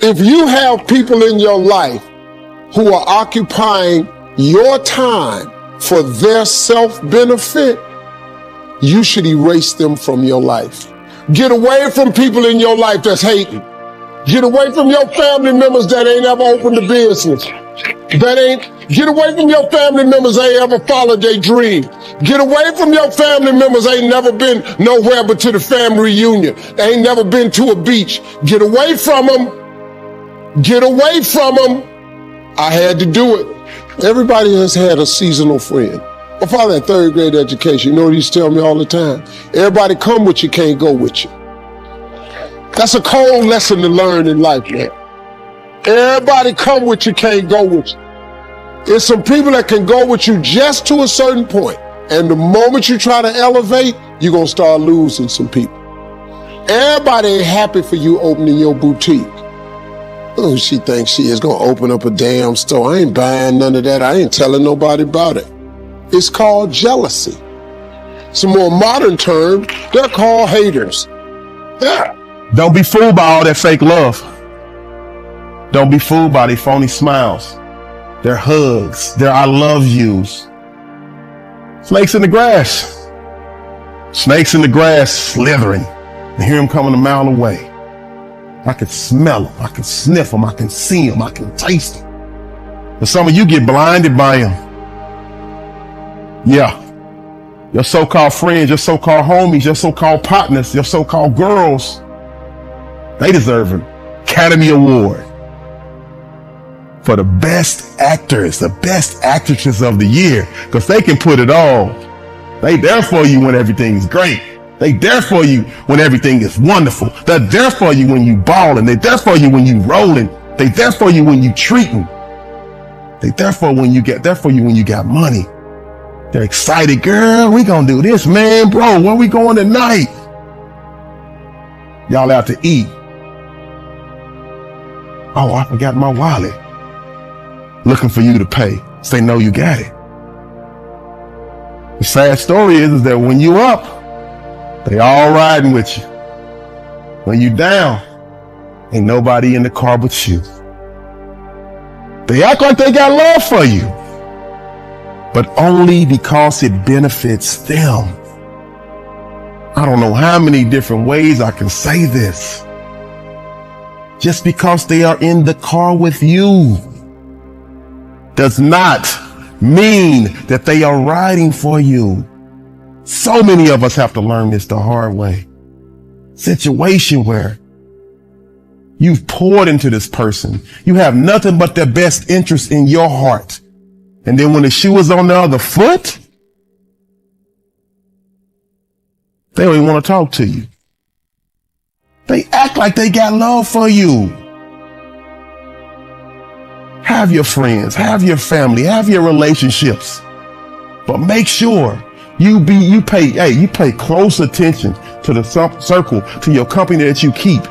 If you have people in your life who are occupying your time for their self-benefit, you should erase them from your life. Get away from people in your life that's hating. Get away from your family members that ain't ever opened a business. Get away from your family members that ain't ever followed their dream. Get away from your family members that ain't never been nowhere but to the family reunion. They ain't never been to a beach. Get away from them. Get away from them. I had to do it. Everybody has had a seasonal friend. My father had third grade education. You know what he used to tell me all the time? Everybody come with you, can't go with you. That's a cold lesson to learn in life, man. Everybody come with you, can't go with you. There's some people that can go with you just to a certain point. And the moment you try to elevate, you're going to start losing some people. Everybody ain't happy for you opening your boutique. Oh, she thinks she is going to open up a damn store. I ain't buying none of that. I ain't telling nobody about it. It's called jealousy. It's a more modern term. They're called haters. Yeah. Don't be fooled by all that fake love. Don't be fooled by their phony smiles, their hugs, their I love yous. Snakes in the grass. Snakes in the grass slithering. I hear them coming a mile away. I can smell them. I can sniff them. I can see them. I can taste them. But some of you get blinded by them. Yeah. Your so-called friends, your so-called homies, your so-called partners, your so-called girls, they deserve an Academy Award for the best actors, the best actresses of the year, because they can put it all. They there for you when everything's great. They there for you when everything is wonderful. They're there for you when you balling. They're there for you when you rolling. They there for you when you treating. They there for you when you got money. They're excited, girl, we gonna do this, man, bro, where we going tonight? Y'all out to eat. Oh, I forgot my wallet. Looking for you to pay. Say, no, you got it. The sad story is that when you up, they all riding with you. When you down, ain't nobody in the car but you. They act like they got love for you, but only because it benefits them. I don't know how many different ways I can say this. Just because they are in the car with you does not mean that they are riding for you. So many of us have to learn this the hard way. Situation where you've poured into this person. You have nothing but their best interest in your heart. And then when the shoe is on the other foot, they don't even want to talk to you. They act like they got love for you. Have your friends, have your family, have your relationships, but make sure you pay close attention to the circle, to your company that you keep.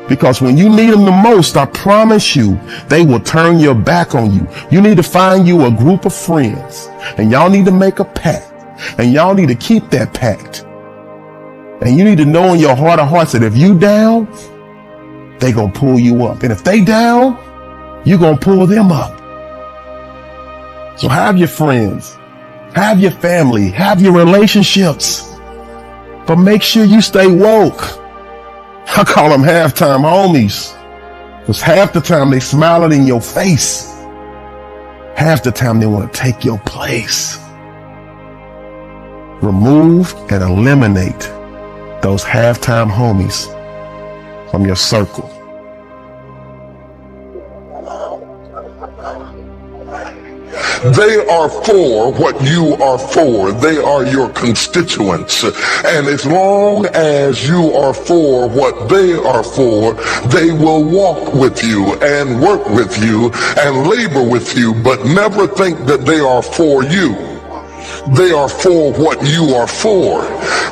Because when you need them the most, I promise you, they will turn your back on you. You need to find you a group of friends, and y'all need to make a pact, and y'all need to keep that pact. And you need to know in your heart of hearts that if you down, they gonna pull you up. And if they down, you gonna pull them up. So have your friends, have your family, have your relationships, but make sure you stay woke. I call them halftime homies, because half the time they smiling in your face. Half the time they want to take your place. Remove and eliminate those halftime homies from your circle. They are for what you are for. They are your constituents. And as long as you are for what they are for, they will walk with you and work with you and labor with you, but never think that they are for you. They are for what you are for.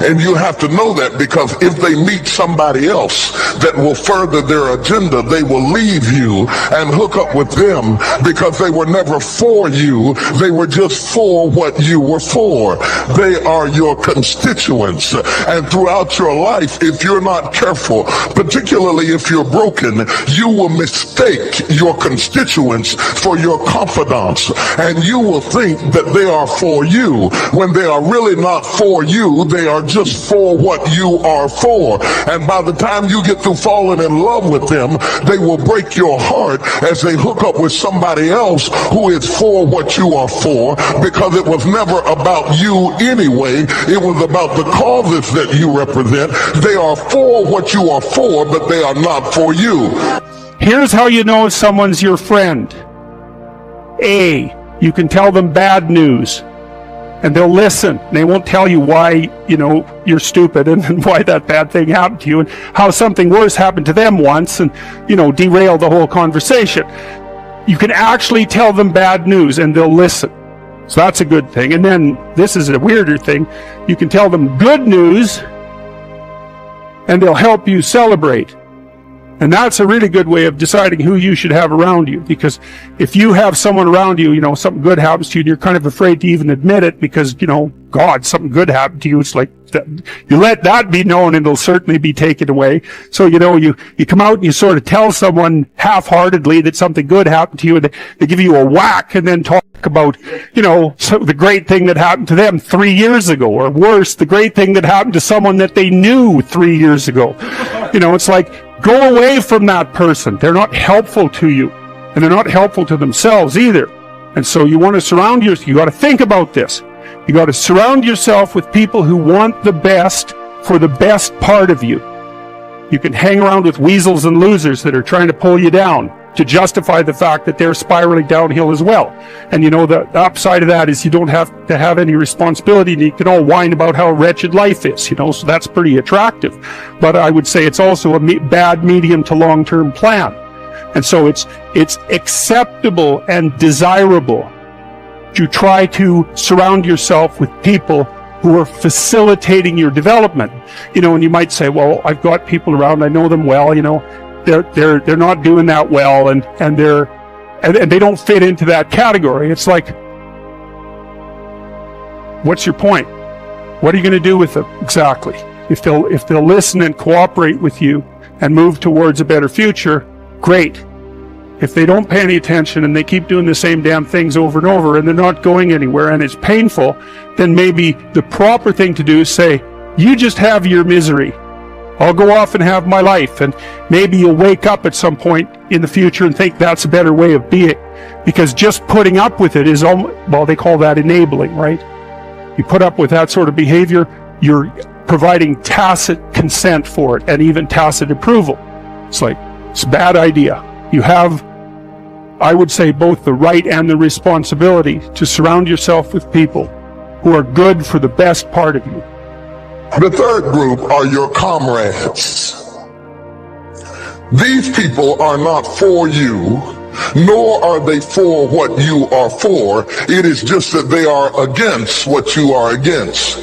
And you have to know that, because if they meet somebody else that will further their agenda, they will leave you and hook up with them, because they were never for you. They were just for what you were for. They are your constituents. And throughout your life, if you're not careful, particularly if you're broken, you will mistake your constituents for your confidants, and you will think that they are for you when they are really not for you. They are just for what you are for. And by the time you get through falling in love with them, they will break your heart as they hook up with somebody else who is for what you are for, because it was never about you anyway. It was about the causes that you represent. They are for what you are for, but they are not for you. Here's how you know someone's your friend. A, you can tell them bad news, and they'll listen. They won't tell you why, you're stupid and why that bad thing happened to you and how something worse happened to them once and, derail the whole conversation. You can actually tell them bad news and they'll listen. So that's a good thing. And then this is a weirder thing. You can tell them good news and they'll help you celebrate. And that's a really good way of deciding who you should have around you. Because if you have someone around you, something good happens to you and you're kind of afraid to even admit it because, God, something good happened to you. It's like, you let that be known and it'll certainly be taken away. So, you come out and you sort of tell someone half-heartedly that something good happened to you, and they give you a whack and then talk about, the great thing that happened to them 3 years ago, or worse, the great thing that happened to someone that they knew 3 years ago. It's like, go away from that person. They're not helpful to you, and they're not helpful to themselves either. And so you want to surround yourself. You got to think about this. You got to surround yourself with people who want the best for the best part of you. You can hang around with weasels and losers that are trying to pull you down to justify the fact that they're spiraling downhill as well. And the upside of that is you don't have to have any responsibility, and you can all whine about how wretched life is, so that's pretty attractive. But I would say it's also a bad medium to long-term plan. And so it's acceptable and desirable to try to surround yourself with people who are facilitating your development. And you might say, well, I've got people around, I know them well, they're not doing that well, and they don't fit into that category. It's like, what's your point? What are you going to do with them exactly? If they'll listen and cooperate with you and move towards a better future, great. If they don't pay any attention and they keep doing the same damn things over and over and they're not going anywhere and it's painful, then maybe the proper thing to do is say, you just have your misery. I'll go off and have my life. And maybe you'll wake up at some point in the future and think that's a better way of being. Because just putting up with it is, they call that enabling, right? You put up with that sort of behavior, you're providing tacit consent for it and even tacit approval. It's like, it's a bad idea. You have, I would say, both the right and the responsibility to surround yourself with people who are good for the best part of you. The third group are your comrades. These people are not for you, nor are they for what you are for. It is just that they are against what you are against.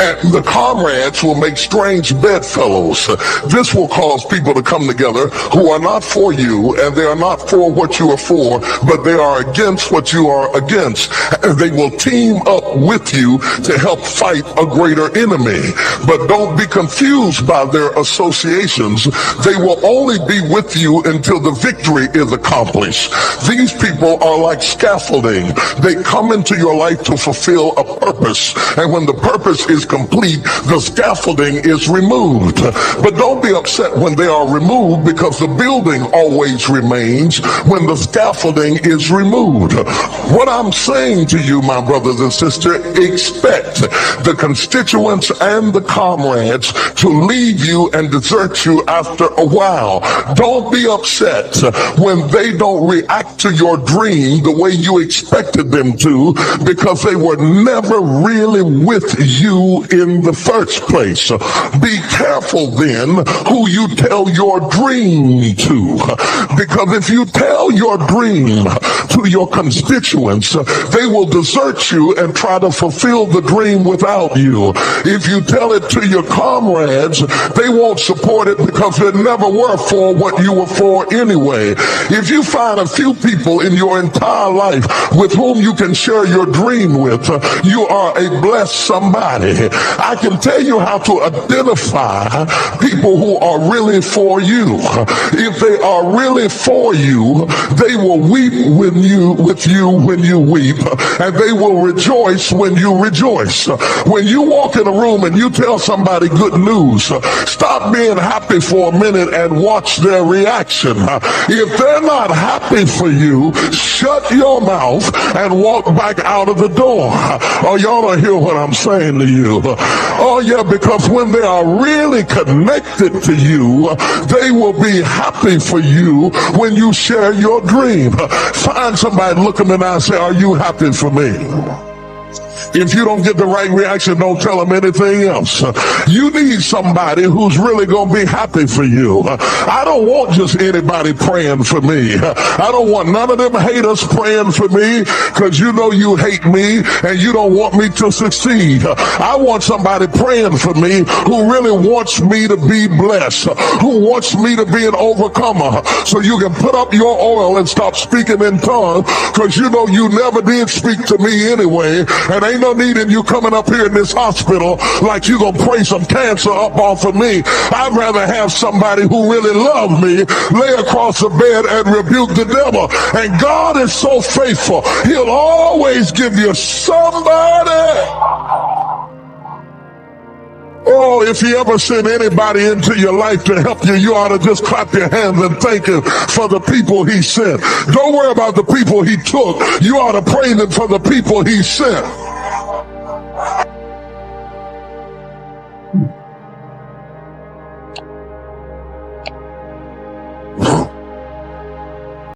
And the comrades will make strange bedfellows. This will cause people to come together who are not for you, and they are not for what you are for, but they are against what you are against. And they will team up with you to help fight a greater enemy. But don't be confused by their associations. They will only be with you until the victory is accomplished. These people are like scaffolding. They come into your life to fulfill a purpose, and when the purpose is complete, the scaffolding is removed. But don't be upset when they are removed, because the building always remains when the scaffolding is removed. What I'm saying to you, my brothers and sisters, expect the constituents and the comrades to leave you and desert you after a while. Don't be upset when they don't react to your dream the way you expected them to, because they were never really with you in the first place. Be careful then who you tell your dream to, because if you tell your dream to your constituents. They will desert you and try to fulfill the dream without you. If you tell it to your comrades, they won't support it because they never were for what you were for anyway. If you find a few people in your entire life with whom you can share your dream with, you are a blessed somebody. I can tell you how to identify people who are really for you. If they are really for you, they will weep with you when you weep, and they will rejoice when you rejoice. When you walk in a room and you tell somebody good news, stop being happy for a minute and watch their reaction. If they're not happy for you, shut your mouth and walk back out of the door. Oh, y'all don't hear what I'm saying to you. Oh yeah, because when they are really connected to you, they will be happy for you when you share your dream. Find somebody, look them in the eye and say, are you happy for me? If you don't get the right reaction, don't tell them anything else. You need somebody who's really going to be happy for you. I don't want just anybody praying for me. I don't want none of them haters praying for me because you know you hate me and you don't want me to succeed. I want somebody praying for me who really wants me to be blessed, who wants me to be an overcomer, so you can put up your oil and stop speaking in tongues because you know you never did speak to me anyway, and ain't no need in you coming up here in this hospital like you gonna pray some cancer up off of me. I'd rather have somebody who really loves me lay across the bed and rebuke the devil. And God is so faithful. He'll always give you somebody. Oh, if he ever sent anybody into your life to help you, you ought to just clap your hands and thank him for the people he sent. Don't worry about the people he took. You ought to praise him for the people he sent.